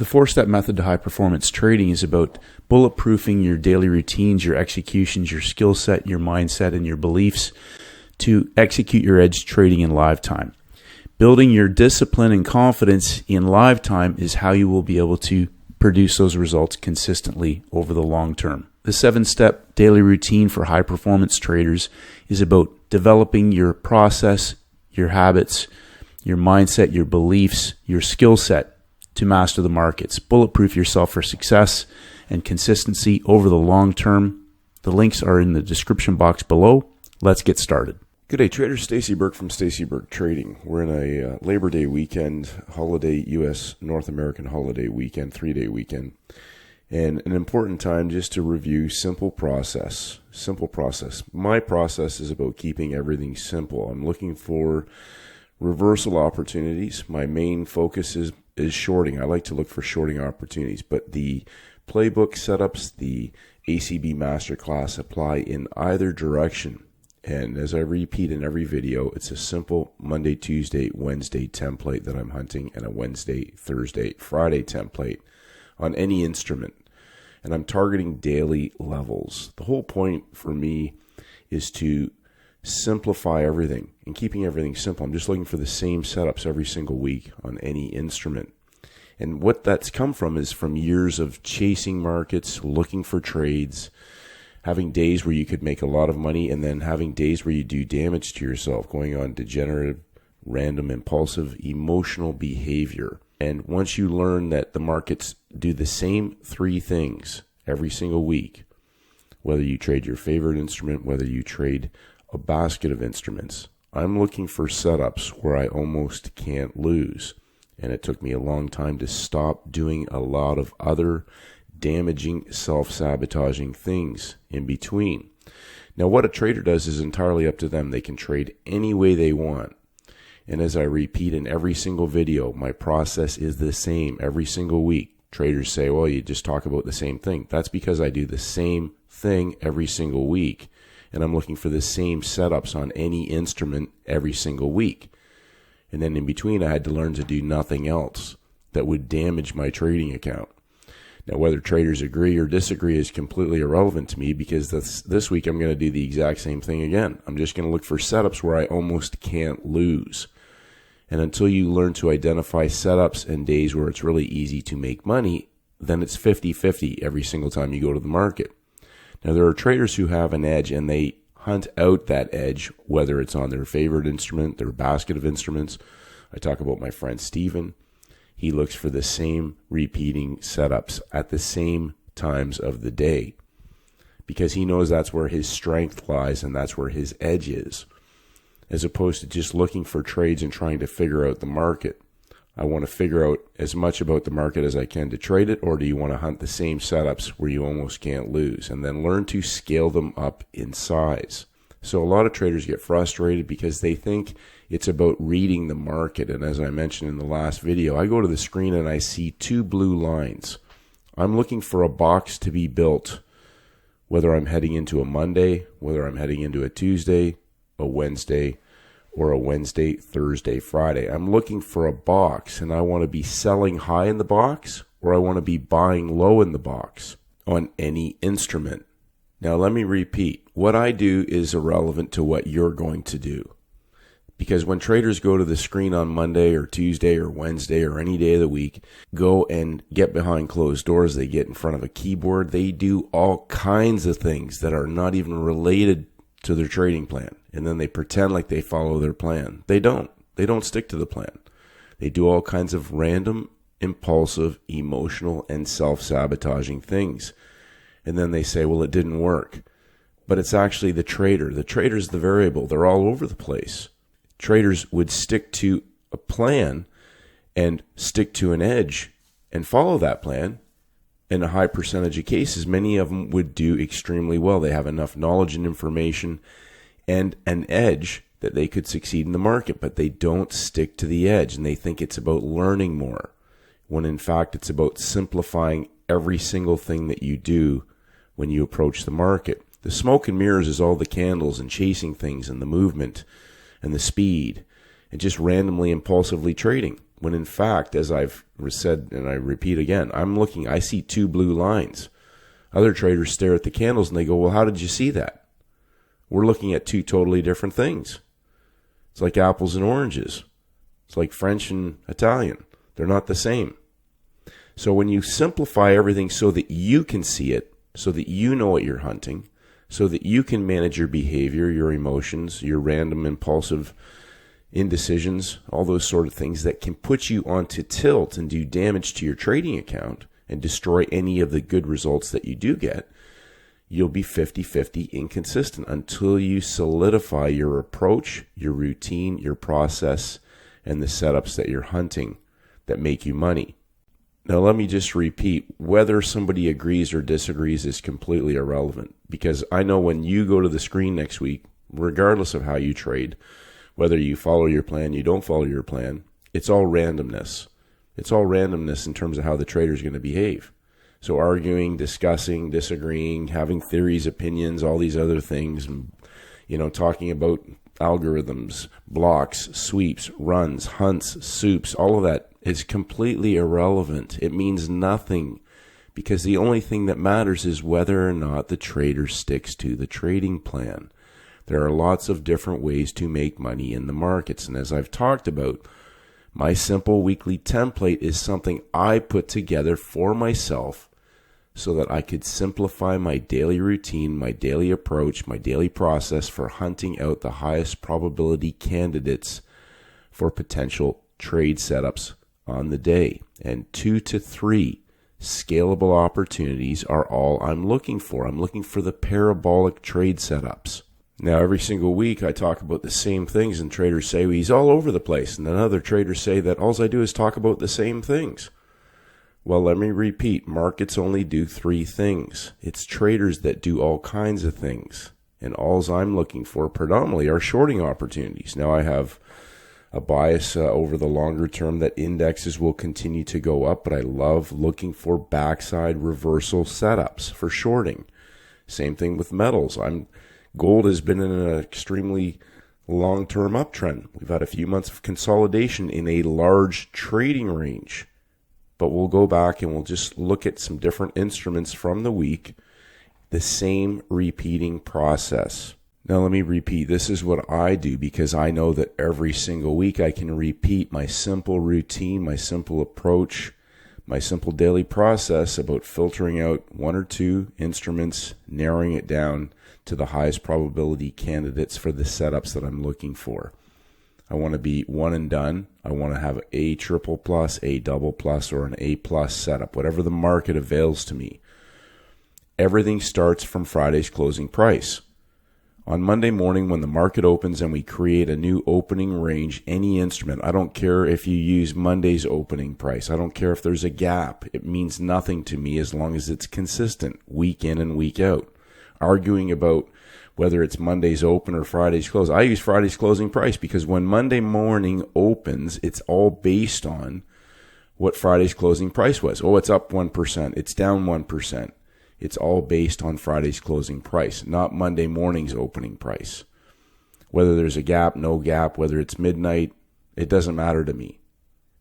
The four-step method to high-performance trading is about bulletproofing your daily routines, your executions, your skill set, your mindset, and your beliefs to execute your edge trading in live time. Building your discipline and confidence in live time is how you will be able to produce those results consistently over the long term. The 7-step daily routine for high-performance traders is about developing your process, your habits, your mindset, your beliefs, your skill set to master the markets. Bulletproof yourself for success and consistency over the long term. The links are in the description box below. Let's get started. Good day, traders. Stacey Burke from Stacey Burke Trading. We're in a Labor Day weekend, holiday, U.S. North American holiday weekend, 3-day weekend, and an important time just to review simple process. Simple process. My process is about keeping everything simple. I'm looking for reversal opportunities. My main focus is shorting. I like to look for shorting opportunities, but the playbook setups, the ACB Masterclass apply in either direction. And as I repeat in every video, it's a simple Monday, Tuesday, Wednesday template that I'm hunting and a Wednesday, Thursday, Friday template on any instrument. And I'm targeting daily levels. The whole point for me is to simplify everything and keeping everything simple. I'm just looking for the same setups every single week on any instrument. And what that's come from is from years of chasing markets, looking for trades, having days where you could make a lot of money, and then having days where you do damage to yourself, going on degenerative, random, impulsive, emotional behavior. And once you learn that the markets do the same 3 things every single week, whether you trade your favorite instrument, whether you trade a basket of instruments, I'm looking for setups where I almost can't lose. And it took me a long time to stop doing a lot of other damaging, self-sabotaging things in between. Now, what a trader does is entirely up to them. They can trade any way they want. And as I repeat in every single video, my process is the same every single week. Traders say, well, you just talk about the same thing. That's because I do the same thing every single week. And I'm looking for the same setups on any instrument every single week. And then in between, I had to learn to do nothing else that would damage my trading account. Now, whether traders agree or disagree is completely irrelevant to me, because this week I'm going to do the exact same thing again. I'm just going to look for setups where I almost can't lose. And until you learn to identify setups and days where it's really easy to make money, then it's 50-50 every single time you go to the market. Now, there are traders who have an edge and they hunt out that edge, whether it's on their favorite instrument, their basket of instruments. I talk about my friend Steven. He looks for the same repeating setups at the same times of the day because he knows that's where his strength lies and that's where his edge is, as opposed to just looking for trades and trying to figure out the market. I want to figure out as much about the market as I can to trade it, or do you want to hunt the same setups where you almost can't lose and then learn to scale them up in size? So a lot of traders get frustrated because they think it's about reading the market. And as I mentioned in the last video, I go to the screen and I see 2 blue lines. I'm looking for a box to be built, whether I'm heading into a Monday, whether I'm heading into a Tuesday, a Wednesday, or a Wednesday, Thursday, Friday. I'm looking for a box, and I want to be selling high in the box, or I want to be buying low in the box on any instrument. Now, let me repeat. What I do is irrelevant to what you're going to do. Because when traders go to the screen on Monday or Tuesday or Wednesday or any day of the week, go and get behind closed doors, they get in front of a keyboard, they do all kinds of things that are not even related to their trading plan. And then they pretend like they follow their plan. They don't. They don't stick to the plan. They do all kinds of random, impulsive, emotional, and self-sabotaging things. And then they say, well, it didn't work. But it's actually the trader. The trader's the variable. They're all over the place. Traders would stick to a plan and stick to an edge and follow that plan. In a high percentage of cases, many of them would do extremely well. They have enough knowledge and information and an edge that they could succeed in the market, but they don't stick to the edge, and they think it's about learning more, when in fact it's about simplifying every single thing that you do when you approach the market. The smoke and mirrors is all the candles and chasing things and the movement and the speed and just randomly impulsively trading. When in fact, as I've said and I repeat again, I see two blue lines. Other traders stare at the candles and they go, well, how did you see that? We're looking at two totally different things. It's like apples and oranges. It's like French and Italian. They're not the same. So when you simplify everything so that you can see it, so that you know what you're hunting, so that you can manage your behavior, your emotions, your random impulsive indecisions, all those sort of things that can put you onto tilt and do damage to your trading account and destroy any of the good results that you do get, you'll be 50-50 inconsistent until you solidify your approach, your routine, your process, and the setups that you're hunting that make you money. Now, let me just repeat, whether somebody agrees or disagrees is completely irrelevant, because I know when you go to the screen next week, regardless of how you trade, whether you follow your plan, you don't follow your plan, it's all randomness. It's all randomness in terms of how the trader is going to behave. So arguing, discussing, disagreeing, having theories, opinions, all these other things, talking about algorithms, blocks, sweeps, runs, hunts, soups, all of that is completely irrelevant. It means nothing, because the only thing that matters is whether or not the trader sticks to the trading plan. There are lots of different ways to make money in the markets, and as I've talked about, my simple weekly template is something I put together for myself so that I could simplify my daily routine, my daily approach, my daily process for hunting out the highest probability candidates for potential trade setups on the day. And 2 to 3 scalable opportunities are all I'm looking for. I'm looking for the parabolic trade setups. Now, every single week I talk about the same things, and traders say, well, he's all over the place. And then other traders say that all I do is talk about the same things. Well, let me repeat, markets only do 3 things. It's traders that do all kinds of things. And all I'm looking for predominantly are shorting opportunities. Now, I have a bias over the longer term that indexes will continue to go up, but I love looking for backside reversal setups for shorting. Same thing with metals. Gold has been in an extremely long-term uptrend. We've had a few months of consolidation in a large trading range. But we'll go back and we'll just look at some different instruments from the week, the same repeating process. Now let me repeat, this is what I do because I know that every single week I can repeat my simple routine, my simple approach, my simple daily process about filtering out 1 or 2 instruments, narrowing it down to the highest probability candidates for the setups that I'm looking for. I want to be one and done. I want to have a triple plus, a double plus, or an A plus setup, whatever the market avails to me. Everything starts from Friday's closing price. On Monday morning, when the market opens and we create a new opening range, any instrument, I don't care if you use Monday's opening price. I don't care if there's a gap. It means nothing to me as long as it's consistent, week in and week out. Arguing about whether it's Monday's open or Friday's close. I use Friday's closing price because when Monday morning opens, it's all based on what Friday's closing price was. Oh, it's up 1%. It's down 1%. It's all based on Friday's closing price, not Monday morning's opening price. Whether there's a gap, no gap, whether it's midnight, it doesn't matter to me.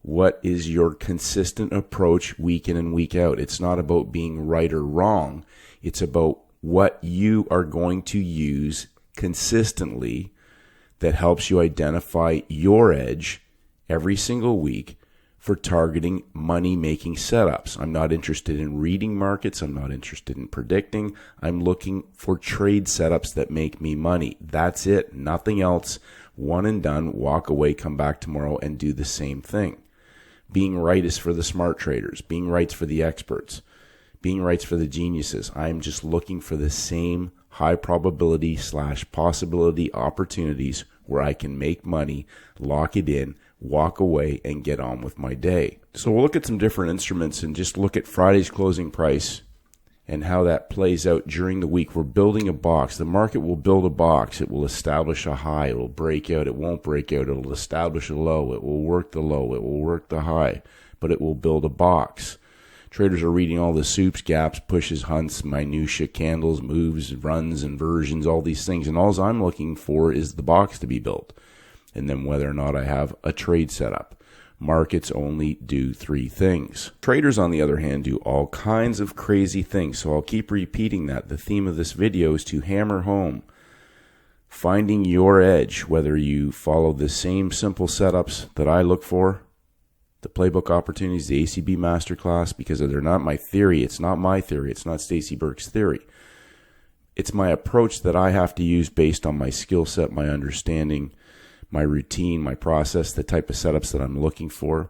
What is your consistent approach week in and week out? It's not about being right or wrong. It's about what you are going to use consistently that helps you identify your edge every single week for targeting money-making setups. I'm not interested in reading markets. I'm not interested in predicting. I'm looking for trade setups that make me money. That's it. Nothing else. One and done. Walk away, come back tomorrow, and do the same thing. Being right is for the smart traders. Being right's for the experts. Being right's for the geniuses. I'm just looking for the same high probability / possibility opportunities where I can make money, lock it in, walk away, and get on with my day. So we'll look at some different instruments and just look at Friday's closing price and how that plays out during the week. We're building a box. The market will build a box. It will establish a high. It will break out. It won't break out. It will establish a low. It will work the low. It will work the high. But it will build a box. Traders are reading all the soups, gaps, pushes, hunts, minutia, candles, moves, runs, inversions, all these things. And all I'm looking for is the box to be built. And then whether or not I have a trade setup. Markets only do three things. Traders, on the other hand, do all kinds of crazy things. So I'll keep repeating that. The theme of this video is to hammer home finding your edge, whether you follow the same simple setups that I look for, the playbook opportunities, the ACB masterclass, because they're not my theory. It's not my theory. It's not Stacey Burke's theory. It's my approach that I have to use based on my skill set, my understanding, my routine, my process, the type of setups that I'm looking for,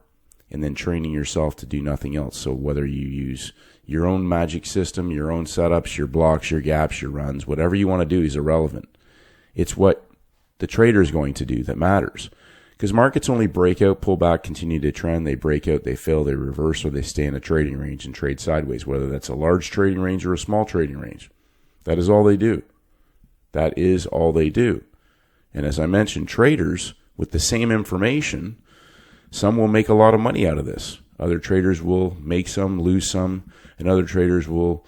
and then training yourself to do nothing else. So whether you use your own magic system, your own setups, your blocks, your gaps, your runs, whatever you want to do is irrelevant. It's what the trader is going to do that matters. Because markets only break out, pull back, continue to trend. They break out, they fail, they reverse, or they stay in a trading range and trade sideways, whether that's a large trading range or a small trading range. That is all they do. That is all they do. And as I mentioned, traders with the same information, some will make a lot of money out of this. Other traders will make some, lose some, and other traders will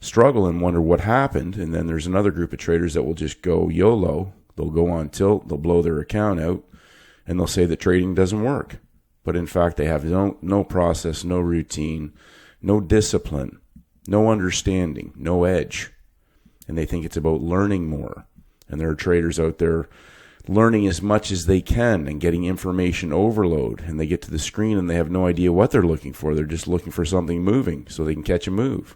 struggle and wonder what happened. And then there's another group of traders that will just go YOLO. They'll go on tilt, they'll blow their account out, and they'll say that trading doesn't work. But in fact, they have no process, no routine, no discipline, no understanding, no edge. And they think it's about learning more. And there are traders out there learning as much as they can and getting information overload. And they get to the screen and they have no idea what they're looking for. They're just looking for something moving so they can catch a move.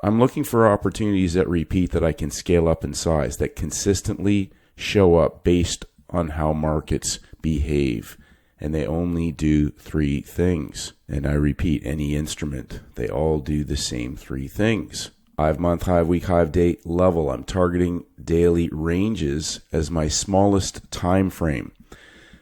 I'm looking for opportunities that repeat, that I can scale up in size, that consistently show up based on how markets behave. And they only do three things. And I repeat, any instrument, they all do the same three things. 5-month, 5-week, 5-day level. I'm targeting daily ranges as my smallest time frame.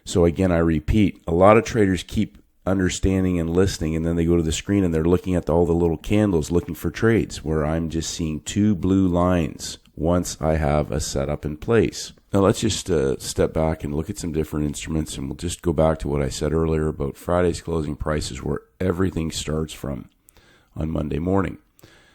So again, I repeat, a lot of traders keep understanding and listening, and then they go to the screen and they're looking at all the little candles looking for trades, where I'm just seeing two blue lines once I have a setup in place. Now let's just step back and look at some different instruments, and we'll just go back to what I said earlier about Friday's closing prices, where everything starts from on Monday morning.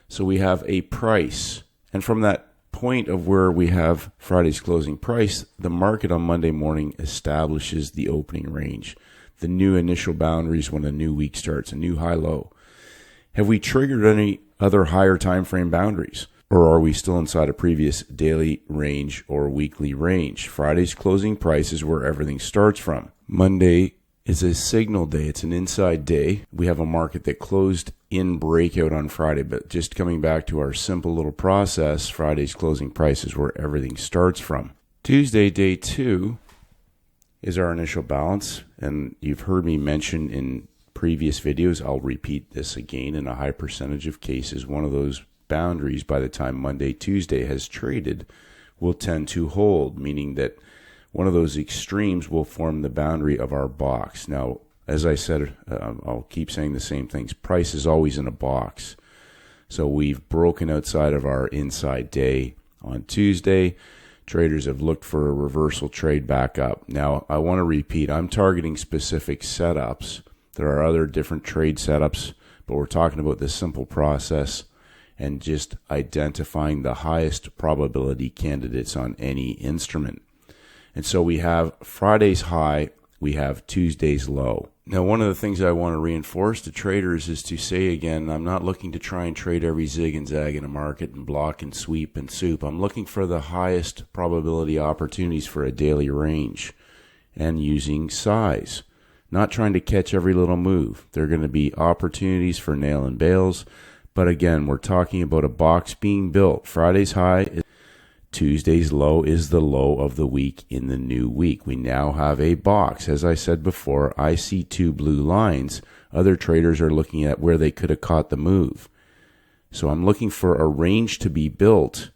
So we have a price, and from that point of where we have Friday's closing price, the market on Monday morning establishes the opening range, the new initial boundaries when a new week starts, a new high-low. Have we triggered any other higher time frame boundaries? Or are we still inside a previous daily range or weekly range? Friday's closing price is where everything starts from. Monday is a signal day. It's an inside day. We have a market that closed in breakout on Friday, but just coming back to our simple little process, Friday's closing price is where everything starts from. Tuesday, day 2, is our initial balance, and you've heard me mention in previous videos, I'll repeat this again, in a high percentage of cases, one of those boundaries by the time Monday, Tuesday has traded will tend to hold, meaning that one of those extremes will form the boundary of our box. Now, as I said, I'll keep saying the same things. Price is always in a box. So we've broken outside of our inside day on Tuesday. Traders have looked for a reversal trade back up. Now, I want to repeat, I'm targeting specific setups. There are other different trade setups, but we're talking about this simple process and just identifying the highest probability candidates on any instrument. And so we have Friday's high, we have Tuesday's low. Now, one of the things I want to reinforce to traders is to say again, I'm not looking to try and trade every zig and zag in a market and block and sweep and soup. I'm looking for the highest probability opportunities for a daily range and using size. Not trying to catch every little move. There are going to be opportunities for nail and bails. But again, we're talking about a box being built. Friday's high, Tuesday's low is the low of the week in the new week. We now have a box. As I said before, I see two blue lines. Other traders are looking at where they could have caught the move. So I'm looking for a range to be built,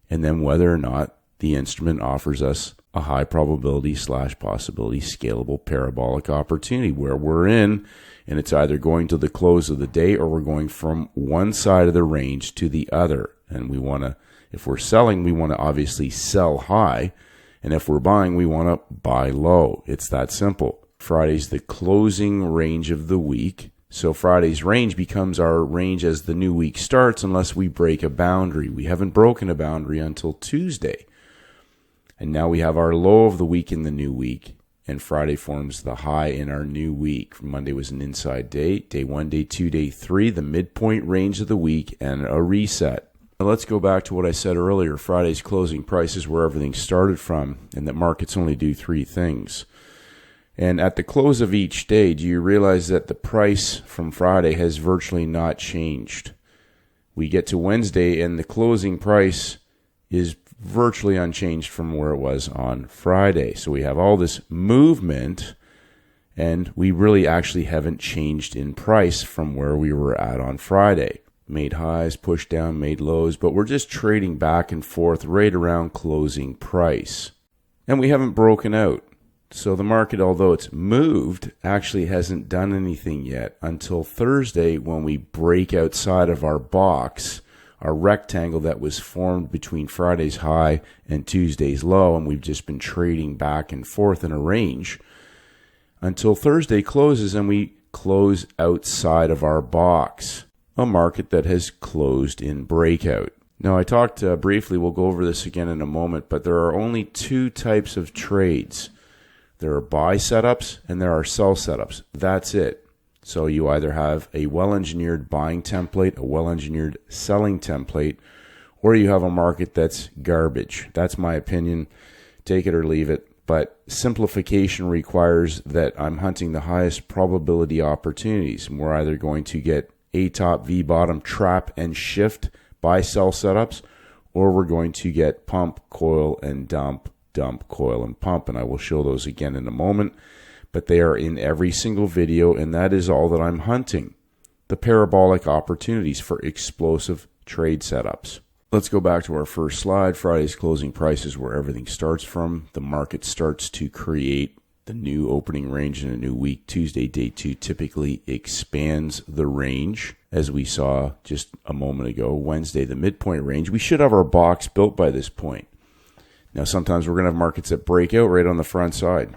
and then whether or not the instrument offers us a high probability / possibility scalable parabolic opportunity where we're in, and it's either going to the close of the day or we're going from one side of the range to the other. And we want to, if we're selling, we want to obviously sell high. And if we're buying, we want to buy low. It's that simple. Friday's the closing range of the week. So Friday's range becomes our range as the new week starts unless we break a boundary. We haven't broken a boundary until Tuesday. And now we have our low of the week in the new week. and Friday forms the high in our new week. Monday was an inside day, day 1, day 2, day 3, the midpoint range of the week, and a reset. Now let's go back to what I said earlier. Friday's closing price is where everything started from, and that markets only do 3 things. And at the close of each day, do you realize that the price from Friday has virtually not changed? We get to Wednesday, and the closing price is virtually unchanged from where it was on Friday. So we have all this movement, and we really actually haven't changed in price from where we were at on Friday. Made highs, pushed down, made lows, but we're just trading back and forth right around closing price. And we haven't broken out. So the market, although it's moved, actually hasn't done anything yet until Thursday when we break outside of our box, our rectangle that was formed between Friday's high and Tuesday's low, and we've just been trading back and forth in a range until Thursday closes and we close outside of our box, a market that has closed in breakout. Now, I talked briefly, we'll go over this again in a moment, but there are only 2 types of trades. There are buy setups and there are sell setups. That's it. So you either have a well-engineered buying template, a well-engineered selling template, or you have a market that's garbage. That's my opinion. Take it or leave it. But simplification requires that I'm hunting the highest probability opportunities. And we're either going to get A top, V bottom, trap, and shift buy sell setups, or we're going to get pump, coil, and dump, dump, coil, and pump. And I will show those again in a moment. But they are in every single video, and that is all that I'm hunting. The parabolic opportunities for explosive trade setups. Let's go back to our first slide. Friday's closing price is where everything starts from. The market starts to create the new opening range in a new week. Tuesday, day 2, typically expands the range, as we saw just a moment ago. Wednesday, the midpoint range. We should have our box built by this point. Now, sometimes we're going to have markets that break out right on the front side.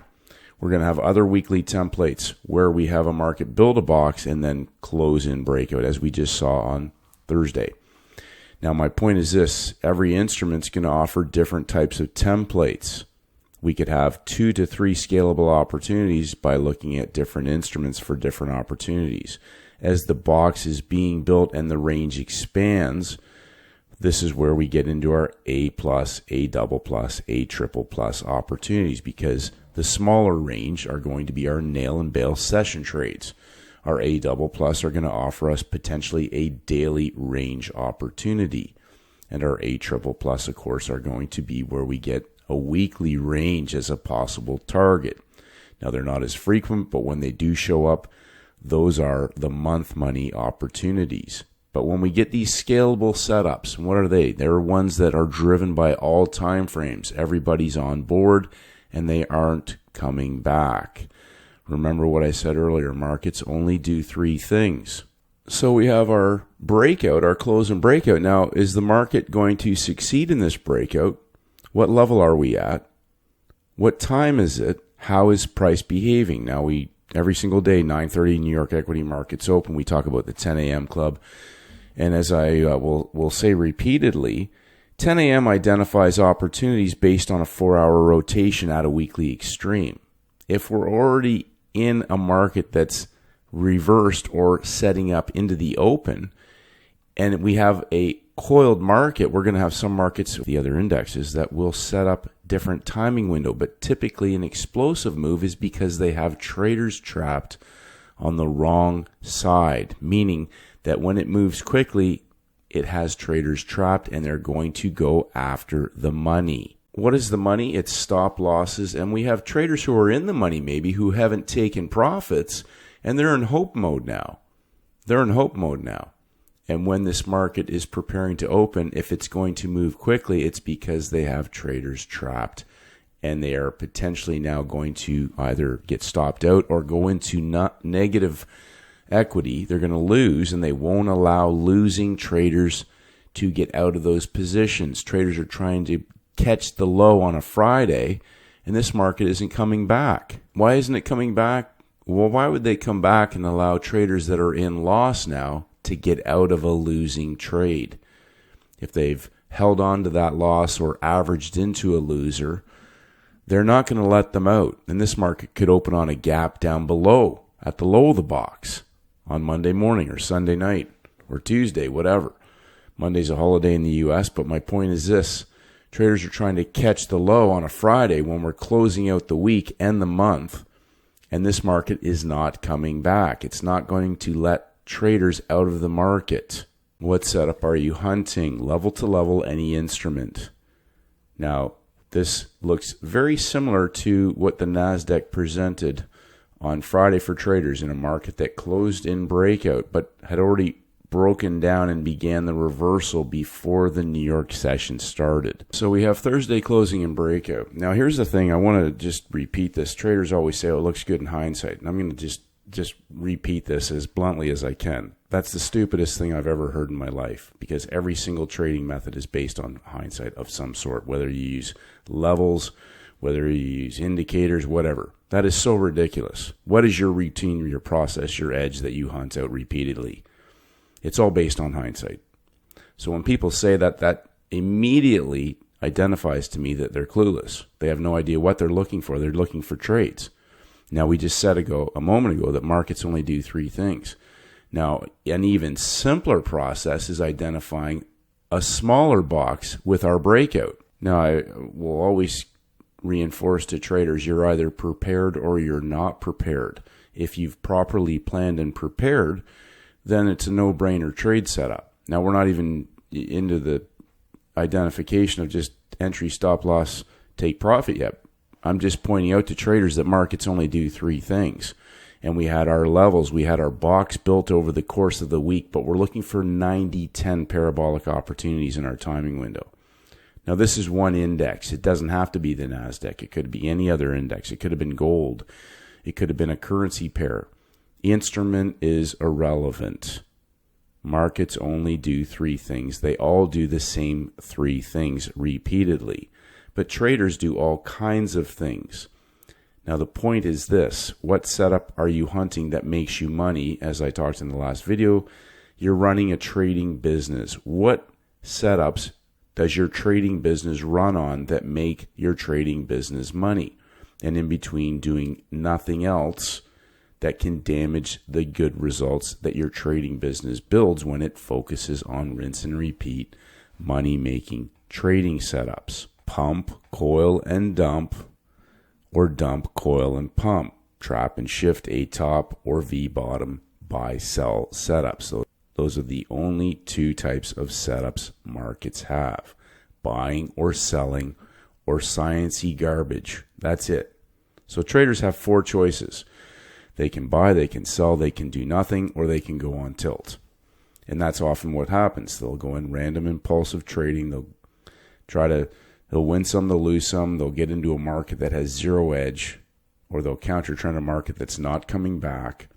We're going to have other weekly templates where we have a market build a box and then close in breakout, as we just saw on Thursday. Now, my point is this. Every instrument's going to offer different types of templates. We could have 2 to 3 scalable opportunities by looking at different instruments for different opportunities. As the box is being built and the range expands, this is where we get into our A+, A++, A triple+ opportunities, because the smaller range are going to be our nail and bail session trades. Our A++ are going to offer us potentially a daily range opportunity. And our A triple+, of course, are going to be where we get a weekly range as a possible target. Now, they're not as frequent, but when they do show up, those are the month money opportunities. But when we get these scalable setups, what are they? They're ones that are driven by all time frames. Everybody's on board, and they aren't coming back. Remember what I said earlier, markets only do 3 things. So we have our breakout, our close and breakout. Now, is the market going to succeed in this breakout? What level are we at? What time is it? How is price behaving? Now, every single day, 9:30 New York equity markets open, we talk about the 10 a.m. club. And as I will say repeatedly, 10 a.m. identifies opportunities based on a 4-hour rotation at a weekly extreme. If we're already in a market that's reversed or setting up into the open, and we have a coiled market, we're going to have some markets, the other indexes, that will set up different timing window. But typically an explosive move is because they have traders trapped on the wrong side, meaning that when it moves quickly, it has traders trapped and they're going to go after the money. What is the money? It's stop losses, and we have traders who are in the money maybe who haven't taken profits, and they're in hope mode now. And when this market is preparing to open, if it's going to move quickly, it's because they have traders trapped, and they are potentially now going to either get stopped out or go into negative equity. They're going to lose, and they won't allow losing traders to get out of those positions. Traders are trying to catch the low on a Friday, and this market isn't coming back. Why isn't it coming back? Well, why would they come back and allow traders that are in loss now to get out of a losing trade? If they've held on to that loss or averaged into a loser, they're not going to let them out. And this market could open on a gap down below, at the low of the box, on Monday morning or Sunday night or Tuesday, whatever. Monday's a holiday in the U.S., but my point is this. Traders are trying to catch the low on a Friday when we're closing out the week and the month, and this market is not coming back. It's not going to let traders out of the market. What setup are you hunting? Level to level, any instrument. Now, this looks very similar to what the NASDAQ presented on Friday for traders in a market that closed in breakout, but had already broken down and began the reversal before the New York session started. So we have Thursday closing in breakout. Now here's the thing, I want to just repeat this. Traders always say, oh, it looks good in hindsight. And I'm going to just repeat this as bluntly as I can. That's the stupidest thing I've ever heard in my life, because every single trading method is based on hindsight of some sort, whether you use levels, whether you use indicators, whatever. That is so ridiculous. What is your routine, your process, your edge that you hunt out repeatedly? It's all based on hindsight. So when people say that, that immediately identifies to me that they're clueless. They have no idea what they're looking for. They're looking for trades. Now, we just said a moment ago that markets only do three things. Now, an even simpler process is identifying a smaller box with our breakout. Now, I will always reinforce to traders, you're either prepared or you're not prepared. If you've properly planned and prepared, then it's a no-brainer trade setup. Now, we're not even into the identification of just entry, stop loss, take profit yet. I'm just pointing out to traders that markets only do three things. And we had our levels, we had our box built over the course of the week, but we're looking for 90-10 parabolic opportunities in our timing window. Now, this is one index. It doesn't have to be the NASDAQ. It could be any other index. It could have been gold. It could have been a currency pair. Instrument is irrelevant. Markets only do three things. They all do the same three things repeatedly. But traders do all kinds of things. Now, the point is this. What setup are you hunting that makes you money? As I talked in the last video, you're running a trading business. What setups does your trading business run on that make your trading business money? And in between, doing nothing else that can damage the good results that your trading business builds when it focuses on rinse and repeat money-making trading setups. Pump, coil, and dump, or dump, coil, and pump. Trap and shift, A top or V bottom, buy, sell setups. So those are the only two types of setups markets have. Buying or selling or sciencey garbage. That's it. So traders have four choices. They can buy, they can sell, they can do nothing, or they can go on tilt. And that's often what happens. They'll go in random impulsive trading. They'll win some, they'll lose some. They'll get into a market that has zero edge, or they'll counter trend a market that's not coming back.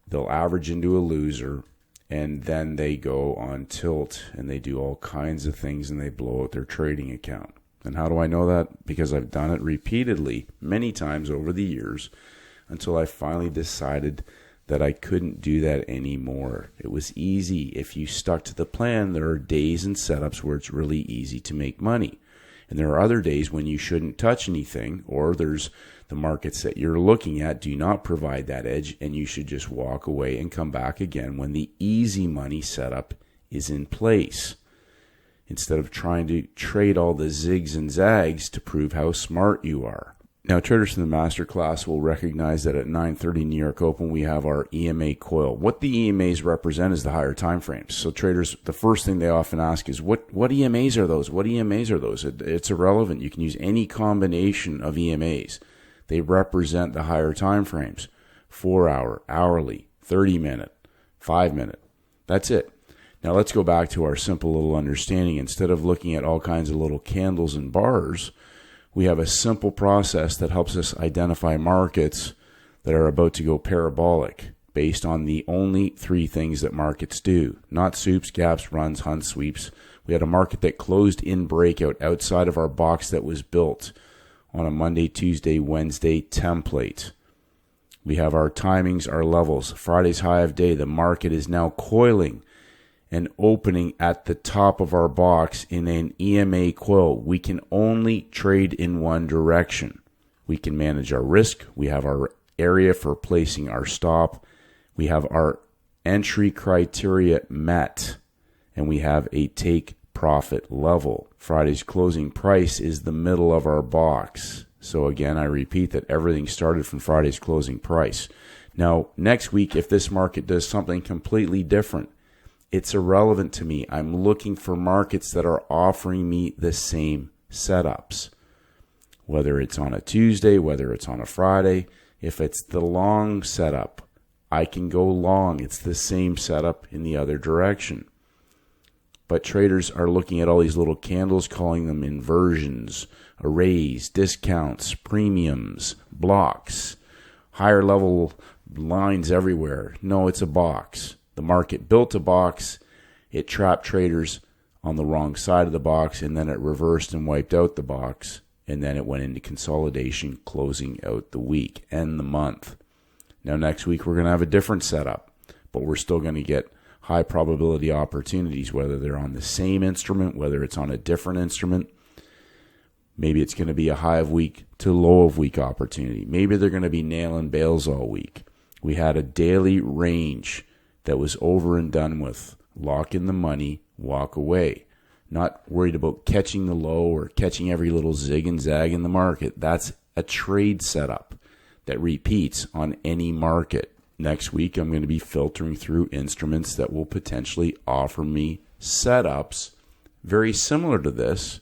They'll average into a loser, and then they go on tilt and they do all kinds of things and they blow out their trading account. And how do I know that? Because I've done it repeatedly, many times over the years, until I finally decided that I couldn't do that anymore. It was easy. If you stuck to the plan, there are days and setups where it's really easy to make money. And there are other days when you shouldn't touch anything, or there's the markets that you're looking at do not provide that edge, and you should just walk away and come back again when the easy money setup is in place, instead of trying to trade all the zigs and zags to prove how smart you are. Now, traders in the masterclass will recognize that at 9:30 New York Open, we have our EMA coil. What the EMAs represent is the higher time frames. So traders, the first thing they often ask is, what EMAs are those? What EMAs are those? It's irrelevant. You can use any combination of EMAs. They represent the higher time frames. 4-hour, hourly, 30-minute, 5-minute. That's it. Now let's go back to our simple little understanding. Instead of looking at all kinds of little candles and bars, we have a simple process that helps us identify markets that are about to go parabolic based on the only three things that markets do. Not soups, gaps, runs, hunts, sweeps. We had a market that closed in breakout outside of our box that was built on a Monday, Tuesday, Wednesday template. We have our timings, our levels. Friday's high of day. The market is now coiling. and opening at the top of our box in an EMA coil. We can only trade in one direction. We can manage our risk. We have our area for placing our stop. We have our entry criteria met, and we have a take profit level. Friday's closing price is the middle of our box. So again, I repeat that everything started from Friday's closing price. Now, next week, if this market does something completely different, it's irrelevant to me. I'm looking for markets that are offering me the same setups. Whether it's on a Tuesday, whether it's on a Friday, if it's the long setup, I can go long. It's the same setup in the other direction. But traders are looking at all these little candles, calling them inversions, arrays, discounts, premiums, blocks, higher level lines everywhere. No, it's a box. The market built a box. It trapped traders on the wrong side of the box, and then it reversed and wiped out the box. And then it went into consolidation, closing out the week and the month. Now, next week, we're going to have a different setup, but we're still going to get high probability opportunities, whether they're on the same instrument, whether it's on a different instrument. Maybe it's going to be a high of week to low of week opportunity. Maybe they're going to be nailing bails all week. We had a daily range that was over and done with. Lock in the money, walk away. Not worried about catching the low or catching every little zig and zag in the market. That's a trade setup that repeats on any market. Next week, I'm going to be filtering through instruments that will potentially offer me setups very similar to this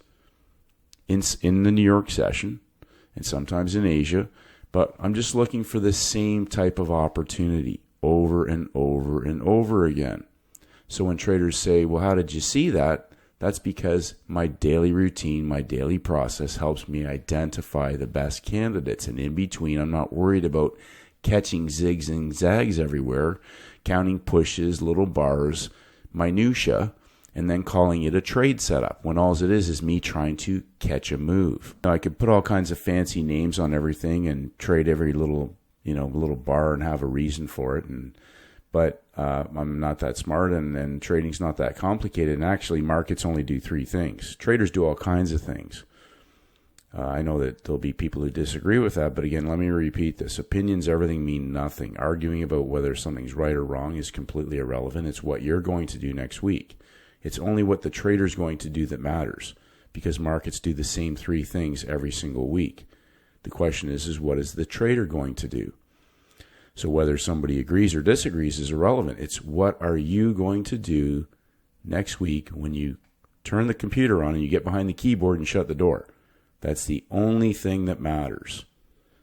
in the New York session and sometimes in Asia. But I'm just looking for the same type of opportunity over and over and over again. So when traders say, well, how did you see that? That's because my daily routine, my daily process helps me identify the best candidates. And in between, I'm not worried about catching zigs and zags everywhere, counting pushes, little bars, minutia, and then calling it a trade setup when all it is me trying to catch a move. Now, I could put all kinds of fancy names on everything and trade every little bar and have a reason for it. But I'm not that smart, and trading's not that complicated. And actually, markets only do three things. Traders do all kinds of things. I know that there'll be people who disagree with that, but again, let me repeat this. Opinions, everything mean nothing. Arguing about whether something's right or wrong is completely irrelevant. It's what you're going to do next week. It's only what the trader's going to do that matters, because markets do the same three things every single week. The question is what is the trader going to do? So whether somebody agrees or disagrees is irrelevant. It's what are you going to do next week when you turn the computer on and you get behind the keyboard and shut the door. That's the only thing that matters.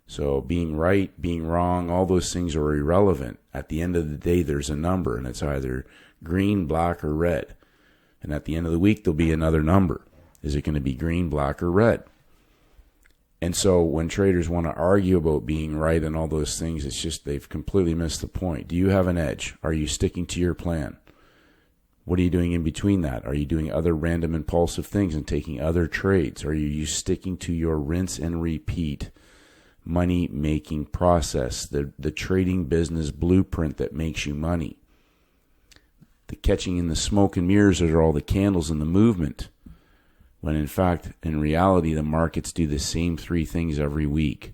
So being right, being wrong, all those things are irrelevant. At the end of the day, there's a number, and it's either green, black, or red. And at the end of the week, there'll be another number. Is it going to be green, black, or red? And so when traders want to argue about being right and all those things, it's just they've completely missed the point. Do you have an edge? Are you sticking to your plan? What are you doing in between that? Are you doing other random impulsive things and taking other trades? Are you sticking to your rinse and repeat money-making process, the trading business blueprint that makes you money? The catching in the smoke and mirrors are all the candles in the movement, when in fact, in reality, the markets do the same three things every week.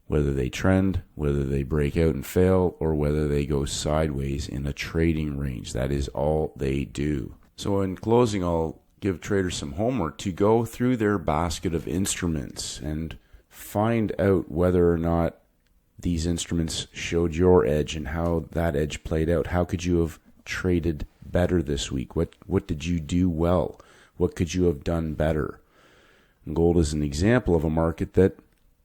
Whether they trend, whether they break out and fail, or whether they go sideways in a trading range. That is all they do. So in closing, I'll give traders some homework to go through their basket of instruments and find out whether or not these instruments showed your edge and how that edge played out. How could you have traded better this week? What did you do well? What could you have done better? And gold is an example of a market that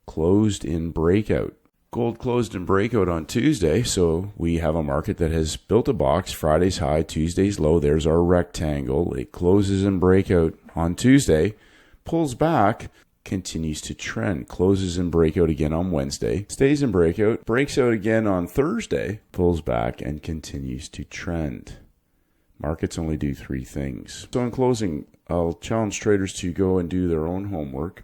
closed in breakout. Gold closed in breakout on Tuesday, so we have a market that has built a box. Friday's high, Tuesday's low. There's our rectangle. It closes in breakout on Tuesday, pulls back, continues to trend, closes in breakout again on Wednesday, stays in breakout, breaks out again on Thursday, pulls back, and continues to trend. Markets only do three things. So in closing, I'll challenge traders to go and do their own homework,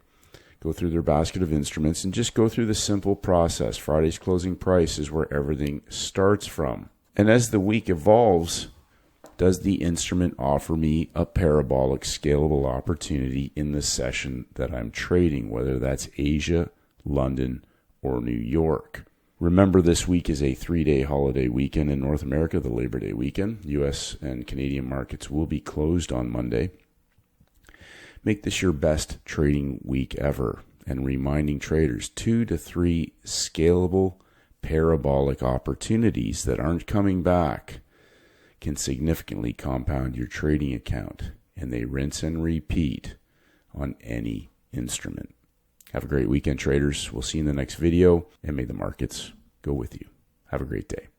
go through their basket of instruments, and just go through the simple process. Friday's closing price is where everything starts from. And as the week evolves, Does the instrument offer me a parabolic scalable opportunity in the session that I'm trading, whether that's Asia, London, or New York? Remember, this week is a 3-day holiday weekend in North America, the Labor Day weekend. U.S. and Canadian markets will be closed on Monday. Make this your best trading week ever, and reminding traders 2 to 3 scalable parabolic opportunities that aren't coming back can significantly compound your trading account, and they rinse and repeat on any instrument. Have a great weekend, traders. We'll see you in the next video, and may the markets go with you. Have a great day.